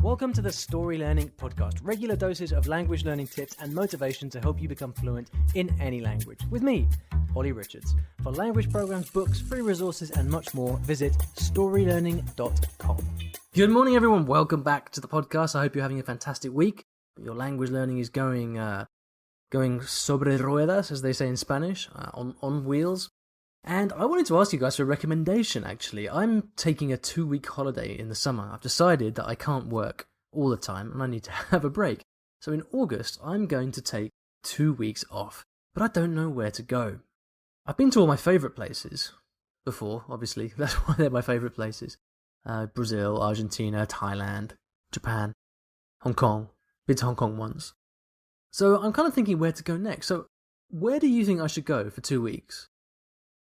Welcome to the Story Learning Podcast, regular doses of language learning tips and motivation to help you become fluent in any language. With me, Olly Richards. For language programs, books, free resources, and much more, visit StoryLearning.com. Good morning, everyone. Welcome back to the podcast. I hope you're having a fantastic week. Your language learning is going sobre ruedas, as they say in Spanish, on wheels. And I wanted to ask you guys for a recommendation, actually. I'm taking a 2-week holiday in the summer. I've decided that I can't work all the time and I need to have a break. So in August, I'm going to take 2 weeks off, but I don't know where to go. I've been to all my favourite places before, obviously. That's why they're my favourite places. Brazil, Argentina, Thailand, Japan, Hong Kong. Been to Hong Kong once. So I'm kind of thinking where to go next. So where do you think I should go for 2 weeks?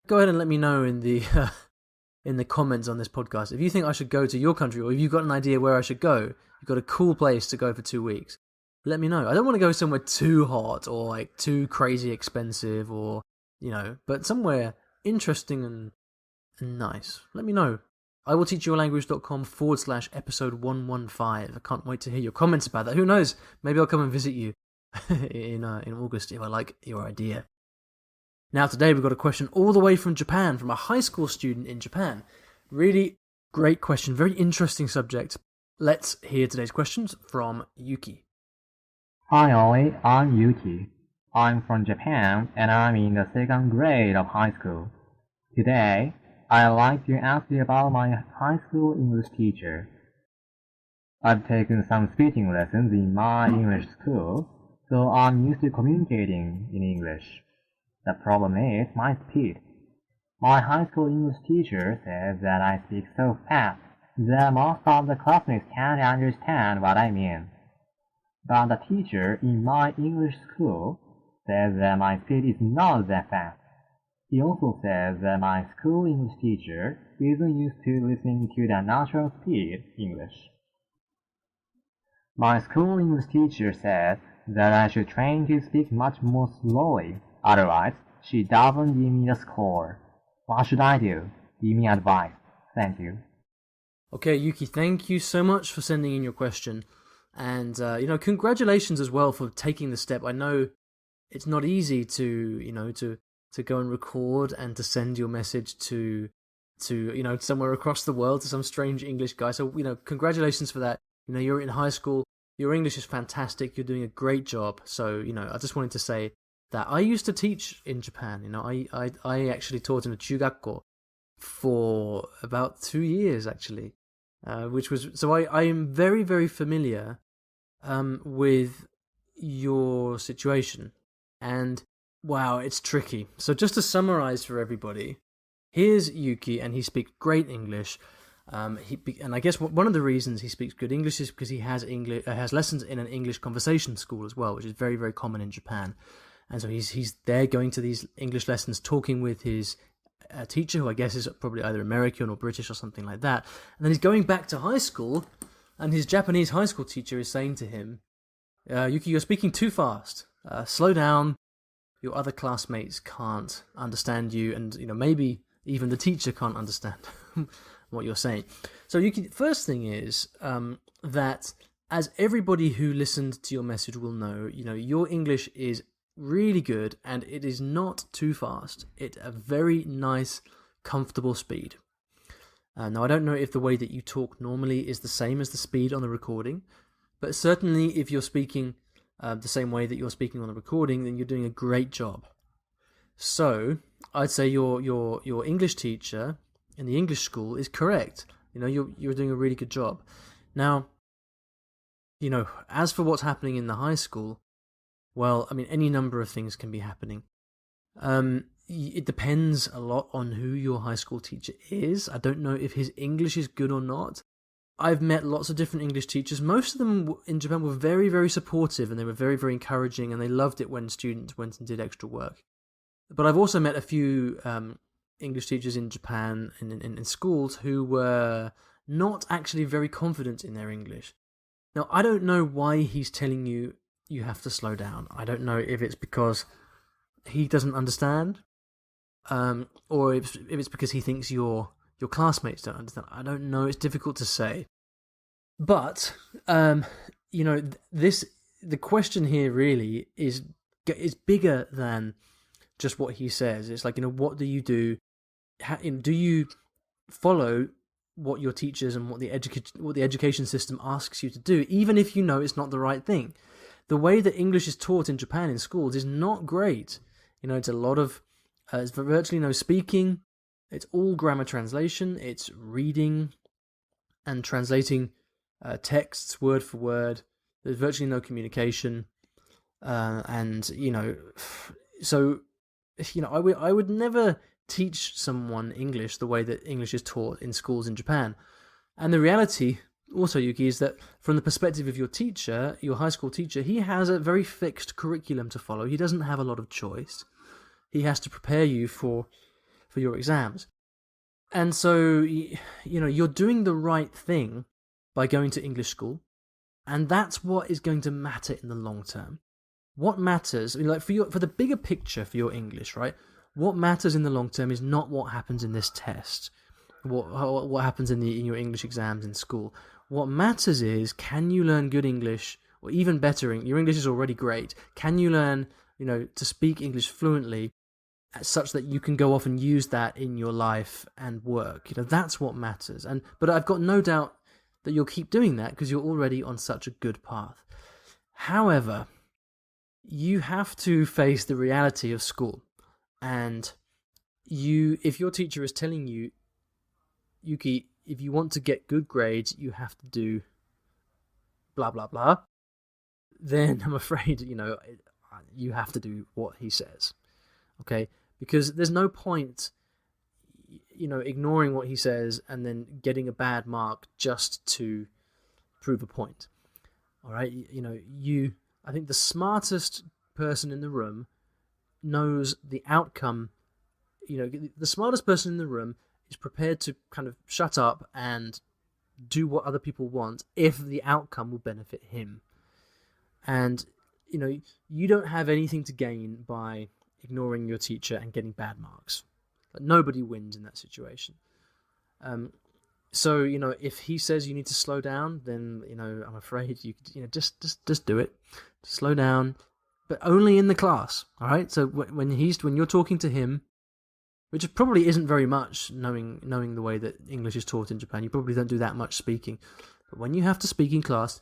Go ahead and let me know in the comments on this podcast if you think I should go to your country, or if you've got an idea where I should go. You've got a cool place to go for 2 weeks. Let me know. I don't want to go somewhere too hot or like too crazy expensive, or but somewhere interesting and nice. Let me know. I will teach youalanguage.com/episode 115. I can't wait to hear your comments about that. Who knows? Maybe I'll come and visit you in August if I like your idea. Now today we've got a question all the way from Japan, from a high school student in Japan. Really great question, very interesting subject. Let's hear today's questions from Yuki. Hi Ollie, I'm Yuki. I'm from Japan and I'm in the 2nd grade of high school. Today, I'd like to ask you about my high school English teacher. I've taken some speaking lessons in my English school, so I'm used to communicating in English. The problem is my speed. My high school English teacher says that I speak so fast that most of the classmates can't understand what I mean. But the teacher in my English school says that my speed is not that fast. He also says that my school English teacher isn't used to listening to the natural speed English. My school English teacher says that I should train to speak much more slowly. Otherwise, she doesn't give me the score. What should I do? Give me advice. Thank you. Okay, Yuki, thank you so much for sending in your question. And, congratulations as well for taking the step. I know it's not easy to go and record and to send your message to somewhere across the world, to some strange English guy. So, congratulations for that. You're in high school. Your English is fantastic. You're doing a great job. So, I just wanted to say that I used to teach in Japan. I actually taught in a chugakko for about 2 years, actually, so I am very, very familiar with your situation. And wow, it's tricky. So just to summarize for everybody, here's Yuki, and he speaks great English. And I guess one of the reasons he speaks good English is because he has lessons in an English conversation school as well, which is very, very common in Japan. And so he's there going to these English lessons, talking with his teacher, who I guess is probably either American or British or something like that. And then he's going back to high school, and his Japanese high school teacher is saying to him, Yuki, you're speaking too fast. Slow down. Your other classmates can't understand you, and maybe even the teacher can't understand what you're saying. So Yuki, the first thing is that, as everybody who listened to your message will know, your English is really good, and it is not too fast. It's a very nice, comfortable speed. Now, I don't know if the way that you talk normally is the same as the speed on the recording, but certainly if you're speaking the same way that you're speaking on the recording, then you're doing a great job. So I'd say your English teacher in the English school is correct. You're doing a really good job. Now, as for what's happening in the high school, well, any number of things can be happening. It depends a lot on who your high school teacher is. I don't know if his English is good or not. I've met lots of different English teachers. Most of them in Japan were very, very supportive, and they were very, very encouraging, and they loved it when students went and did extra work. But I've also met a few English teachers in Japan in schools who were not actually very confident in their English. Now, I don't know why he's telling you have to slow down. I don't know if it's because he doesn't understand, or if it's because he thinks your classmates don't understand. I don't know. It's difficult to say. But the question here really is bigger than just what he says. It's like, what do you do? Do you follow what your teachers and what the education system asks you to do, even if you know it's not the right thing? The way that English is taught in Japan in schools is not great. It's a lot of it's virtually no speaking. It's all grammar translation. It's reading and translating texts word for word. There's virtually no communication, so I would never teach someone English the way that English is taught in schools in Japan. And the reality also, Yuki, is that from the perspective of your teacher, your high school teacher, he has a very fixed curriculum to follow. He doesn't have a lot of choice. He has to prepare you for your exams. And so, you're doing the right thing by going to English school, and that's what is going to matter in the long term. What matters, for the bigger picture for your English, right? What matters in the long term is not what happens in this test, what happens in your English exams in school. What matters is, can you learn good English, or even better, your English is already great. Can you learn, to speak English fluently, such that you can go off and use that in your life and work? That's what matters. But I've got no doubt that you'll keep doing that because you're already on such a good path. However, you have to face the reality of school. And if your teacher is telling you, Yuki, if you want to get good grades, you have to do blah, blah, blah, then I'm afraid, you have to do what he says. Okay? Because there's no point, ignoring what he says and then getting a bad mark just to prove a point. All right? I think the smartest person in the room knows the outcome. The smartest person in the room is prepared to kind of shut up and do what other people want if the outcome will benefit him. And, you don't have anything to gain by ignoring your teacher and getting bad marks. Nobody wins in that situation. So, if he says you need to slow down, then, I'm afraid you just do it. Slow down, but only in the class. All right. So when you're talking to him, which probably isn't very much, knowing the way that English is taught in Japan, you probably don't do that much speaking. But when you have to speak in class,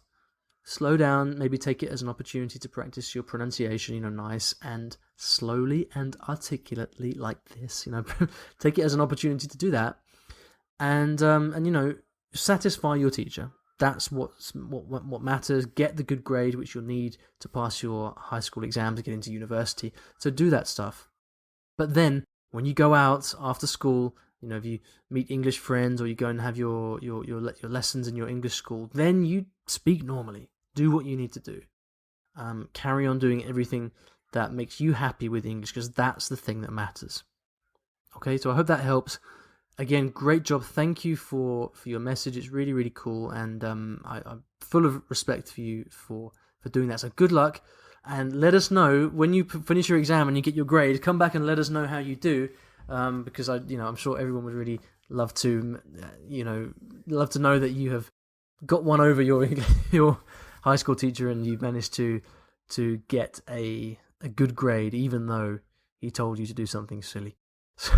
slow down. Maybe take it as an opportunity to practice your pronunciation. Nice and slowly and articulately like this. Take it as an opportunity to do that, and satisfy your teacher. That's what matters. Get the good grade which you'll need to pass your high school exam to get into university. So do that stuff. But then when you go out after school, if you meet English friends or you go and have your lessons in your English school, then you speak normally. Do what you need to do. Carry on doing everything that makes you happy with English, because that's the thing that matters. Okay, so I hope that helps. Again, great job. Thank you for your message. It's really, really cool. And I'm full of respect for you for doing that. So good luck. And let us know when you finish your exam and you get your grade. Come back and let us know how you do. Because I'm sure everyone would really love to, love to know that you have got one over your high school teacher and you've managed to get a good grade, even though he told you to do something silly. So,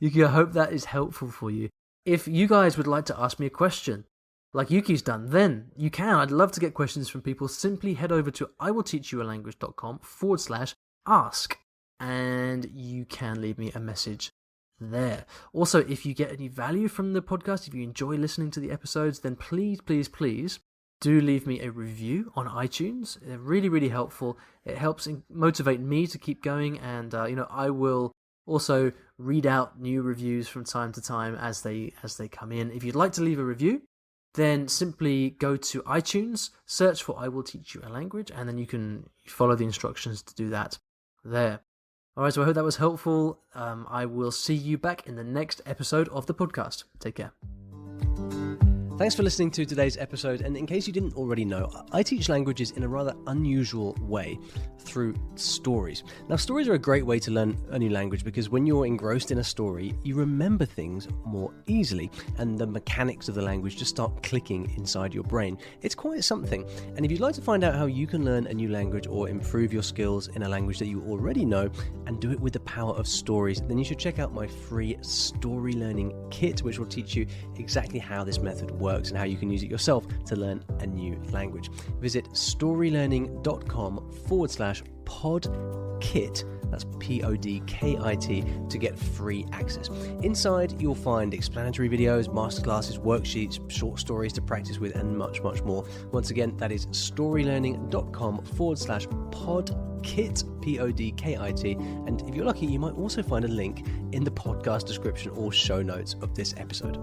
Yuki, I hope that is helpful for you. If you guys would like to ask me a question, like Yuki's done, then you can. I'd love to get questions from people. Simply head over to iwillteachyoualanguage.com/ask, and you can leave me a message there. Also, if you get any value from the podcast, if you enjoy listening to the episodes, then please, please, please do leave me a review on iTunes. They're really, really helpful. It helps motivate me to keep going, and I will also read out new reviews from time to time as they come in. If you'd like to leave a review, then simply go to iTunes, search for I Will Teach You a Language, and then you can follow the instructions to do that there. Alright, so I hope that was helpful. I will see you back in the next episode of the podcast. Take care. Thanks for listening to today's episode, and in case you didn't already know, I teach languages in a rather unusual way through stories. Now, stories are a great way to learn a new language because when you're engrossed in a story, you remember things more easily, and the mechanics of the language just start clicking inside your brain. It's quite something, and if you'd like to find out how you can learn a new language or improve your skills in a language that you already know and do it with the power of stories, then you should check out my free Story Learning Kit, which will teach you exactly how this method works and how you can use it yourself to learn a new language. Visit storylearning.com/podkit, that's PODKIT, to get free access. Inside, you'll find explanatory videos, masterclasses, worksheets, short stories to practice with, and much, much more. Once again, that is storylearning.com/podkit, PODKIT, and if you're lucky, you might also find a link in the podcast description or show notes of this episode.